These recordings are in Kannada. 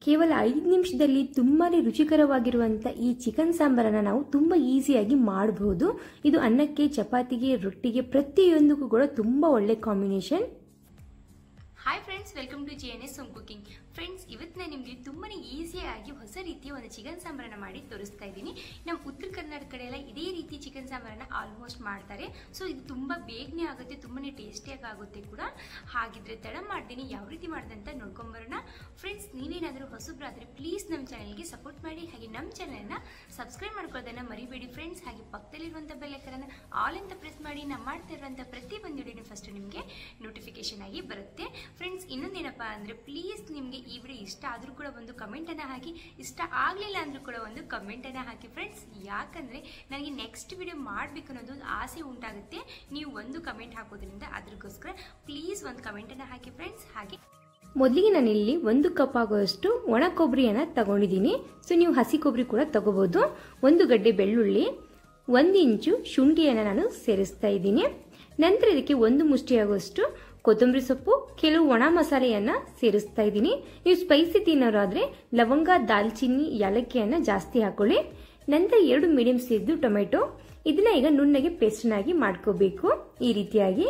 ಕೇವಲ 5 ನಿಮಿಷದಲ್ಲಿ ತುಂಬಾನೇ ರುಚಿಕರವಾಗಿರುವಂತ ಈ ಚಿಕನ್ ಸಾಂಬಾರನ್ನ ನಾವು ತುಂಬಾ ಈಸಿಯಾಗಿ ಮಾಡಬಹುದು. ಇದು ಅನ್ನಕ್ಕೆ, ಚಪಾತಿಗೆ, ರೊಟ್ಟಿಗೆ ಪ್ರತಿಯೊಂದಕ್ಕೂ ಕೂಡ ತುಂಬಾ ಒಳ್ಳೆ combination. Hi friends, welcome to GNS home cooking. Friends, ಇವತ್ತು ನಾನು ನಿಮಗೆ ತುಂಬಾನೇ ಈಸಿಯಾಗಿ ಹೊಸ ರೀತಿಯ ಒಂದು ಚಿಕನ್ ಸಾಂಬಾರನ್ನ ಮಾಡಿ ತೋರಿಸ್ತಾ ಇದ್ದೀನಿ. ನಮ್ಮ ಉತ್ತರ ಕರ್ನಾಟಕ ಕಡೆ ಎಲ್ಲ ಇದೇ ರೀತಿ ಚಿಕನ್ ಸಾಂಬಾರನ್ನ ಆಲ್ಮೋಸ್ಟ್ ಮಾಡ್ತಾರೆ. ಸೊ ಇದು ತುಂಬಾ ಬೇಗನೆ ಆಗುತ್ತೆ, ತುಂಬಾನೇ ಟೇಸ್ಟಿಯಾಗಿ ಆಗುತ್ತೆ ಕೂಡ. ಹಾಗಿದ್ರೆ ತಡ ಮಾಡ್ತೀನಿ ಯಾವ ರೀತಿ ಮಾಡಿದಂತ ನೋಡ್ಕೊಂಬರೋಣ. ಫ್ರೆಂಡ್ಸ್, ನೀವೇನಾದರೂ ಹೊಸಬ್ರಾದ್ರೆ ಪ್ಲೀಸ್ ನಮ್ಮ ಚಾನೆಲ್ಗೆ ಸಪೋರ್ಟ್ ಮಾಡಿ, ಹಾಗೆ ನಮ್ಮ ಚಾನೆಲ್ನ ಸಬ್ಸ್ಕ್ರೈಬ್ ಮಾಡ್ಕೊಳ್ಳೋದನ್ನ ಮರಿಬೇಡಿ ಫ್ರೆಂಡ್ಸ್. ಹಾಗೆ ಪಕ್ಕದಲ್ಲಿರುವಂಥ ಬೆಲ್ ಐಕಾನ್ ಆಲ್ ಅಂತ ಪ್ರೆಸ್ ಮಾಡಿ, ನಾವು ಮಾಡ್ತಾ ಇರುವಂಥ ಪ್ರತಿ ಒಂದು ವಿಡಿಯೋನ ಫಸ್ಟ್ ನಿಮಗೆ ನೋಟಿಫಿಕೇಶನ್ ಆಗಿ ಬರುತ್ತೆ. ಫ್ರೆಂಡ್ಸ್, ಇನ್ನೊಂದೇನಪ್ಪ ಅಂದ್ರೆ ಪ್ಲೀಸ್ ನಿಮಗೆ ಈ ವಿಡಿಯೋ ಇಷ್ಟ ಆದ್ರೂ ಕೂಡ ಒಂದು ಕಮೆಂಟ್ ಅನ್ನ ಹಾಕಿ, ಇಷ್ಟ ಆಗ್ಲಿಲ್ಲ ಅಂದ್ರೂ ಕೂಡ ಒಂದು ಕಮೆಂಟ್ ಅನ್ನ ಹಾಕಿ ಫ್ರೆಂಡ್ಸ್. ಯಾಕಂದ್ರೆ ನನಗೆ ನೆಕ್ಸ್ಟ್ ವಿಡಿಯೋ ಮಾಡ್ಬೇಕು ಅನ್ನೋದು ಒಂದು ಆಸೆ ಉಂಟಾಗುತ್ತೆ ನೀವು ಒಂದು ಕಮೆಂಟ್ ಹಾಕೋದ್ರಿಂದ. ಅದಕ್ಕೋಸ್ಕರ ಪ್ಲೀಸ್ ಒಂದು ಕಮೆಂಟ್ ಅನ್ನ ಹಾಕಿ ಫ್ರೆಂಡ್ಸ್. ಹಾಗೆ ಮೊದಲಿಗೆ ನಾನಿಲ್ಲಿ 1 ಕಪ್ ಆಗುವಷ್ಟು ಒಣ ಕೊಬ್ಬರಿಯನ್ನ ತಗೊಂಡಿದ್ದೀನಿ. ಸೊ ನೀವು ಹಸಿ ಕೊಬ್ಬರಿ ಕೂಡ ತಗೋಬಹುದು. 1 ಗಡ್ಡೆ ಬೆಳ್ಳುಳ್ಳಿ, 1 ಇಂಚು ಶುಂಠಿಯನ್ನ ನಾನು ಸೇರಿಸ್ತಾ ಇದ್ದೀನಿ. ನಂತರ ಇದಕ್ಕೆ 1 ಮುಷ್ಟಿ ಆಗುವಷ್ಟು ಕೊತ್ತಂಬರಿ ಸೊಪ್ಪು, ಕೆಲವು ಒಣ ಮಸಾಲೆಯನ್ನ ಸೇರಿಸ್ತಾ ಇದ್ದೀನಿ. ನೀವು ಸ್ಪೈಸಿ ತಿನ್ನೋರಾದ್ರೆ ಲವಂಗ, ದಾಲ್ಚಿನ್ನಿ, ಏಲಕ್ಕಿಯನ್ನ ಜಾಸ್ತಿ ಹಾಕೊಳ್ಳಿ. ನಂತರ 2 ಮೀಡಿಯಂ ಸೈಜ್ ಟೊಮೆಟೊ, ಇದನ್ನ ಈಗ ನುಣ್ಣಗೆ ಪೇಸ್ಟ್ನಾಗಿ ಮಾಡ್ಕೋಬೇಕು. ಈ ರೀತಿಯಾಗಿ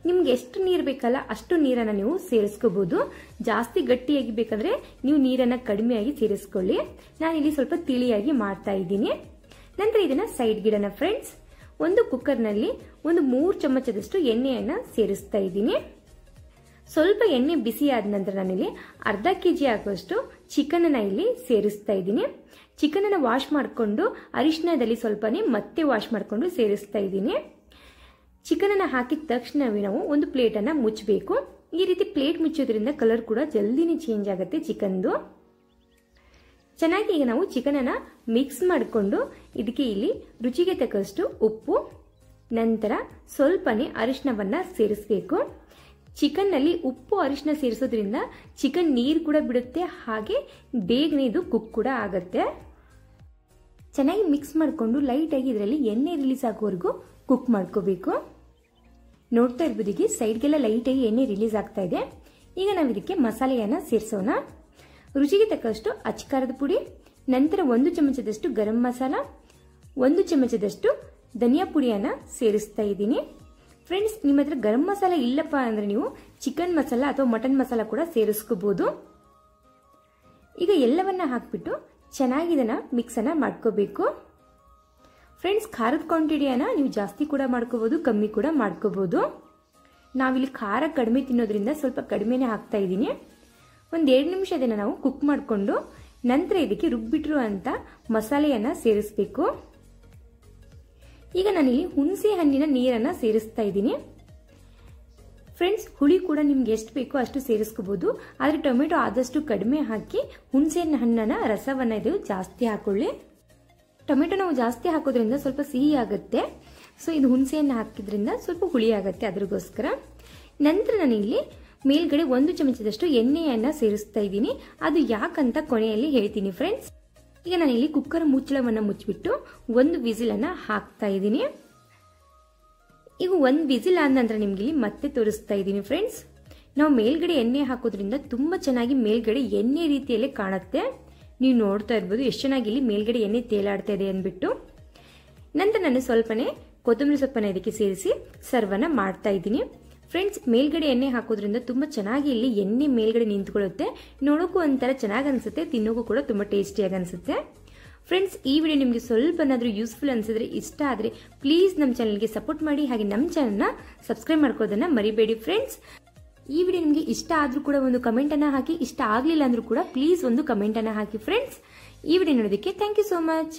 ನಿಮ್ಗೆ ಎಷ್ಟು ನೀರು ಬೇಕಲ್ಲ ಅಷ್ಟು ನೀರನ್ನ ನೀವು ಸೇರಿಸ್ಕೋಬಹುದು. ಜಾಸ್ತಿ ಗಟ್ಟಿಯಾಗಿ ಬೇಕಾದ್ರೆ ನೀವು ನೀರನ್ನ ಕಡಿಮೆಯಾಗಿ ಸೇರಿಸ್ಕೊಳ್ಳಿ. ನಾನಿಲ್ಲಿ ಸ್ವಲ್ಪ ತಿಳಿಯಾಗಿ ಮಾಡ್ತಾ ಇದ್ದೀನಿ. ನಂತರ ಇದನ್ನ ಸೈಡ್ ಗಿಡನ ಫ್ರೆಂಡ್ಸ್. ಒಂದು ಕುಕ್ಕರ್ನಲ್ಲಿ 3 ಚಮಚದಷ್ಟು ಎಣ್ಣೆಯನ್ನ ಸೇರಿಸ್ತಾ ಇದ್ದೀನಿ. ಸ್ವಲ್ಪ ಎಣ್ಣೆ ಬಿಸಿ ಆದ ನಂತರ ನಾನಿಲ್ಲಿ ಅರ್ಧ ಕೆಜಿ ಆಗುವಷ್ಟು ಚಿಕನ್ ಅನ್ನ ಇಲ್ಲಿ ಸೇರಿಸ್ತಾ ಇದ್ದೀನಿ. ಚಿಕನ್ ಅನ್ನ ವಾಶ್ ಮಾಡಿಕೊಂಡು ಅರಿಶಿನದಲ್ಲಿ ಸ್ವಲ್ಪನೇ ಮತ್ತೆ ವಾಶ್ ಮಾಡಿಕೊಂಡು ಸೇರಿಸ್ತಾ ಇದ್ದೀನಿ. ಚಿಕನ್ ಅನ್ನ ಹಾಕಿದ ತಕ್ಷಣವೇ ನಾವು ಒಂದು ಪ್ಲೇಟ್ ಅನ್ನ ಮುಚ್ಚಬೇಕು. ಈ ರೀತಿ ಪ್ಲೇಟ್ ಮುಚ್ಚೋದ್ರಿಂದ ಕಲರ್ ಕೂಡ ಜಲ್ದಿನೇ ಚೇಂಜ್ ಆಗುತ್ತೆ ಚಿಕನ್ದು. ಚೆನ್ನಾಗಿ ಈಗ ನಾವು ಚಿಕನ್ ಅನ್ನ ಮಿಕ್ಸ್ ಮಾಡಿಕೊಂಡು ಇದಕ್ಕೆ ಇಲ್ಲಿ ರುಚಿಗೆ ತಕ್ಕಷ್ಟು ಉಪ್ಪು, ನಂತರ ಸ್ವಲ್ಪನೇ ಅರಿಶಿನವನ್ನ ಸೇರಿಸಬೇಕು. ಚಿಕನ್ ನಲ್ಲಿ ಉಪ್ಪು ಅರಿಶಿನ ಸೇರಿಸೋದ್ರಿಂದ ಚಿಕನ್ ನೀರು ಕೂಡ ಬಿಡುತ್ತೆ, ಹಾಗೆ ಬೇಗನೆ ಇದು ಕುಕ್ ಕೂಡ ಆಗುತ್ತೆ. ಚೆನ್ನಾಗಿ ಮಿಕ್ಸ್ ಮಾಡಿಕೊಂಡು ಲೈಟ್ ಆಗಿ ಇದರಲ್ಲಿ ಎಣ್ಣೆ ರಿಲೀಸ್ ಆಗೋವರೆಗೂ ಕುಕ್ ಮಾಡ್ಕೋಬೇಕು. ನೋಡ್ತಾ ಇರ್ಬೋದು ಸೈಡ್ಗೆಲ್ಲ ಲೈಟ್ ಆಗಿ ಎಣ್ಣೆ ರಿಲೀಸ್ ಆಗ್ತಾ ಇದೆ. ಈಗ ನಾವು ಇದಕ್ಕೆ ಮಸಾಲೆಯನ್ನ ಸೇರಿಸೋಣ. ರುಚಿಗೆ ತಕ್ಕಷ್ಟು ಅಚ್ಕಾರದ ಪುಡಿ, ನಂತರ 1 ಚಮಚದಷ್ಟು ಗರಂ ಮಸಾಲ, 1 ಚಮಚದಷ್ಟು ಧನಿಯಾ ಪುಡಿಯನ್ನ ಸೇರಿಸ್ತಾ ಇದ್ದೀನಿ. ಫ್ರೆಂಡ್ಸ್, ನಿಮ್ಮ ಹತ್ರ ಗರಂ ಮಸಾಲ ಇಲ್ಲಪ್ಪ ಅಂದ್ರೆ ನೀವು ಚಿಕನ್ ಮಸಾಲ ಅಥವಾ ಮಟನ್ ಮಸಾಲ ಕೂಡ ಸೇರಿಸ್ಕೋಬಹುದು. ಈಗ ಎಲ್ಲವನ್ನ ಹಾಕ್ಬಿಟ್ಟು ಚೆನ್ನಾಗಿ ಇದನ್ನ ಮಿಕ್ಸ್ ಅನ್ನ ಮಾಡ್ಕೋಬೇಕು. ಫ್ರೆಂಡ್ಸ್, ಖಾರದ ಕ್ವಾಂಟಿಟಿಯನ್ನ ನೀವು ಜಾಸ್ತಿ ಕೂಡ ಮಾಡ್ಕೋಬಹುದು, ಕಮ್ಮಿ ಕೂಡ ಮಾಡ್ಕೋಬಹುದು. ನಾವಿಲ್ಲಿ ಖಾರ ಕಡಿಮೆ ತಿನ್ನೋದ್ರಿಂದ ಸ್ವಲ್ಪ ಕಡಿಮೆನೆ ಹಾಕ್ತಾ ಇದ್ದೀನಿ. 1-2 ನಿಮಿಷ ಇದನ್ನ ನಾವು ಕುಕ್ ಮಾಡಿಕೊಂಡು ನಂತರ ಇದಕ್ಕೆ ರುಬ್ಬಿಟ್ರು ಅಂತ ಮಸಾಲೆಯನ್ನ ಸೇರಿಸಬೇಕು. ಈಗ ನಾನಿಲ್ಲಿ ಹುಣಸೆ ಹಣ್ಣಿನ ನೀರನ್ನ ಸೇರಿಸ್ತಾ ಇದ್ದೀನಿ. ಫ್ರೆಂಡ್ಸ್, ಹುಳಿ ಕೂಡ ನಿಮ್ಗೆ ಎಷ್ಟು ಬೇಕೋ ಅಷ್ಟು ಸೇರಿಸ್ಕೋಬಹುದು. ಆದ್ರೆ ಟೊಮೆಟೊ ಆದಷ್ಟು ಕಡಿಮೆ ಹಾಕಿ ಹುಣಸೆ ಹಣ್ಣನ ರಸವನ್ನ ಇದು ಜಾಸ್ತಿ ಹಾಕೊಳ್ಳಿ. ಟೊಮೆಟೊ ನಾವು ಜಾಸ್ತಿ ಹಾಕೋದ್ರಿಂದ ಸ್ವಲ್ಪ ಸಿಹಿ ಆಗುತ್ತೆ. ಸೊ ಇದು ಹುಣಸೆಯನ್ನ ಹಾಕಿದ್ರಿಂದ ಸ್ವಲ್ಪ ಹುಳಿ ಆಗುತ್ತೆ, ಅದ್ರಗೋಸ್ಕರ. ನಂತರ ನಾನಿಲ್ಲಿ ಮೇಲ್ಗಡೆ 1 ಚಮಚದಷ್ಟು ಎಣ್ಣೆಯನ್ನ ಸೇರಿಸ್ತಾ ಇದ್ದೀನಿ. ಅದು ಯಾಕಂತ ಕೊನೆಯಲ್ಲಿ ಹೇಳ್ತೀನಿ ಫ್ರೆಂಡ್ಸ್. ಈಗ ನಾನಿಲ್ಲಿ ಕುಕ್ಕರ್ ಮುಚ್ಚಳವನ್ನ ಮುಚ್ಚಿಬಿಟ್ಟು 1 ವಿಸಿಲ್ ಅನ್ನ ಹಾಕ್ತಾ ಇದ್ದೀನಿ. ಈಗ 1 ವಿಸಿಲ್ ಆದ ನಂತರ ನಿಮ್ಗೆ ಇಲ್ಲಿ ಮತ್ತೆ ತೋರಿಸ್ತಾ ಇದ್ದೀನಿ ಫ್ರೆಂಡ್ಸ್. ನಾವು ಮೇಲ್ಗಡೆ ಎಣ್ಣೆ ಹಾಕೋದ್ರಿಂದ ತುಂಬಾ ಚೆನ್ನಾಗಿ ಮೇಲ್ಗಡೆ ಎಣ್ಣೆ ರೀತಿಯಲ್ಲೇ ಕಾಣುತ್ತೆ. ನೀವು ನೋಡ್ತಾ ಇರ್ಬೋದು ಎಷ್ಟು ಚೆನ್ನಾಗಿ ಇಲ್ಲಿ ಮೇಲ್ಗಡೆ ಎಣ್ಣೆ ತೇಲಾಡ್ತಾ ಇದೆ ಅಂದ್ಬಿಟ್ಟು. ನಂತರ ನಾನು ಸ್ವಲ್ಪನೇ ಕೊತ್ತಂಬರಿ ಸೊಪ್ಪನ್ನ ಇದಕ್ಕೆ ಸೇರಿಸಿ ಸರ್ವನ್ನ ಮಾಡ್ತಾ ಇದ್ದೀನಿ. ಫ್ರೆಂಡ್ಸ್, ಮೇಲ್ಗಡೆ ಎಣ್ಣೆ ಹಾಕೋದ್ರಿಂದ ತುಂಬಾ ಚೆನ್ನಾಗಿ ಇಲ್ಲಿ ಎಣ್ಣೆ ಮೇಲ್ಗಡೆ ನಿಂತ್ಕೊಳ್ಳುತ್ತೆ. ನೋಡೋಕ್ಕೂ ಒಂಥರ ಚೆನ್ನಾಗಿ ಅನ್ಸುತ್ತೆ, ತಿನ್ನೋಕ್ಕೂ ಕೂಡ ತುಂಬಾ ಟೇಸ್ಟಿಯಾಗಿ ಅನ್ಸುತ್ತೆ. ಫ್ರೆಂಡ್ಸ್, ಈ ವಿಡಿಯೋ ನಿಮಗೆ ಸ್ವಲ್ಪನಾದ್ರೂ ಯೂಸ್ಫುಲ್ ಅನ್ಸಿದ್ರೆ, ಇಷ್ಟ ಆದ್ರೆ ಪ್ಲೀಸ್ ನಮ್ಮ ಚಾನಲ್ಗೆ ಸಪೋರ್ಟ್ ಮಾಡಿ, ಹಾಗೆ ನಮ್ಮ ಚಾನಲ್ನ ಸಬ್ಸ್ಕ್ರೈಬ್ ಮಾಡ್ಕೋದನ್ನ ಮರಿಬೇಡಿ ಫ್ರೆಂಡ್ಸ್. ಈ ವಿಡಿಯೋ ನಿಮಗೆ ಇಷ್ಟ ಆದ್ರೂ ಕೂಡ ಒಂದು ಕಮೆಂಟ್ ಅನ್ನ ಹಾಕಿ, ಇಷ್ಟ ಆಗ್ಲಿಲ್ಲ ಅಂದ್ರೂ ಕೂಡ ಪ್ಲೀಸ್ ಒಂದು ಕಮೆಂಟ್ ಅನ್ನ ಹಾಕಿ ಫ್ರೆಂಡ್ಸ್. ಈ ವಿಡಿಯೋ ನೋಡೋದಕ್ಕೆ ಥ್ಯಾಂಕ್ ಯು ಸೋ ಮಚ್.